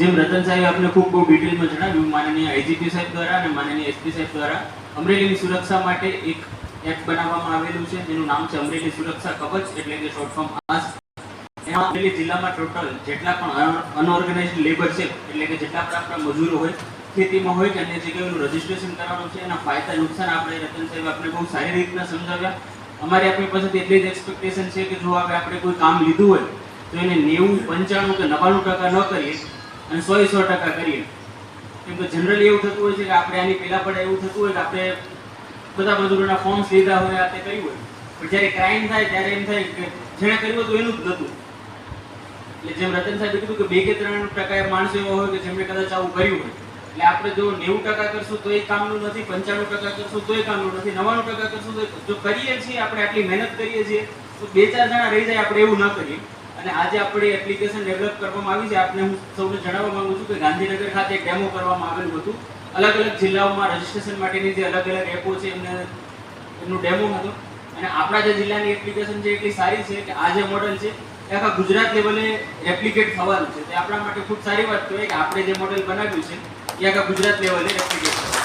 જેમ રતન સાહેબ આપને ખૂબ બહુ ડિટેલમાં જણાવ્યું, માનનીય આઈજીપી સાહેબ દ્વારા અને માનનીય એસપી સાહેબ દ્વારા અમરેલીની સુરક્ષા માટે એક એપ બનાવવામાં આવેલું છે જેનું નામ છે અમરેલી સુરક્ષા કવચ, એટલે કે શોર્ટ ફોર્મ આસ. એમાં અમરેલી જિલ્લામાં ટોટલ જેટલા પણ અનઓર્ગેનાઇઝડ લેબર છે, એટલે કે જેટલા પણ આપણા મજૂરો હોય, ખેતીમાં હોય કે અન્ય જગ્યાએનું રજીસ્ટ્રેશન કરવાનું છે, એના ફાયદા નુકસાન આપણે રતન સાહેબ આપણે બહુ સારી રીતના સમજાવ્યા. અમારી આપણી પાસેથી એટલી જ એક્સપેક્ટેશન છે કે જો આપણે કોઈ કામ લીધું હોય તો એને 90, 95 કે 99% ન કરીએ અને 100% કરીએ. કેમ કે જનરલી એવું થતું હોય છે કે આપણે આની પહેલા પણ એવું થતું હોય કે આપણે બધા મજૂરોના ફોર્મ્સ લીધા હોય, આ તે કર્યું હોય, પણ જ્યારે ક્રાઇમ થાય ત્યારે એમ થાય કે જેણે કર્યું હતું એનું જ નહોતું. એટલે જેમ રતન સાહેબે કીધું કે 2 કે 3% માણસો એવા હોય કે જેમણે કદાચ આવું કર્યું હોય. એટલે આપણે જો 90% કરશું તો એ કામનું નથી, 95% કરશું તો એ કામનું નથી, 99% કરશું તો જો કરીએ છીએ આપણે આટલી મહેનત કરીએ છીએ તો 2-4 જણા રહી જાય, આપણે એવું ન કરીએ. અને આજે આપણે એપ્લિકેશન ડેવલપ કરવામાં આવી છે. આપને હું સૌને જણાવવા માંગુ છું કે ગાંધીનગર ખાતે એક ડેમો કરવામાં આવેલું હતું. અલગ અલગ જિલ્લાઓમાં રજીસ્ટ્રેશન માટેની જે અલગ અલગ એપો છે એમનું ડેમો હતું. અને આપણા જે જિલ્લાની એપ્લિકેશન છે એટલી સારી છે કે આ જે મોડેલ છે એ આખા ગુજરાત લેવલે એપ્લિકેટ થવાનું છે. તે આપણા માટે ખૂબ સારી વાત કહેવાય કે આપણે જે મોડેલ બનાવ્યું છે એ આખા ગુજરાત લેવલે એપ્લિકેટ થવાનું.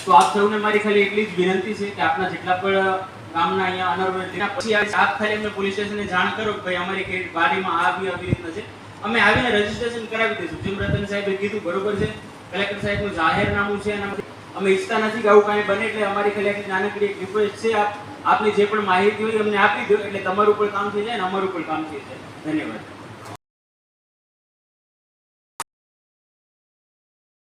તો આપ સૌને મારી ખાલી એટલી જ વિનંતી છે કે આપના જેટલા પણ ગામના અહીંયા અનર્વલ પછી આપ ખાલી અમને પોલીસ સ્ટેશને જાણ કરો કે ભાઈ અમારી વાડીમાં આવી રીતના છે, અમે આવીને રજીસ્ટ્રેશન કરાવી દઈશું. જેમ રતન સાહેબે કીધું બરોબર છે, કલેક્ટર સાહેબનું જાહેરનામું છે, એના અમે ઈચ્છતા નથી કે આવું કાંઈ બને. એટલે અમારી ખાલી આટલી નાનકડી એક રિક્વેસ્ટ છે, આપની જે પણ માહિતી હોય અમને આપી દો એટલે તમારું પણ કામ થઈ જાય અને અમારું પણ કામ થઈ જાય. ધન્યવાદ.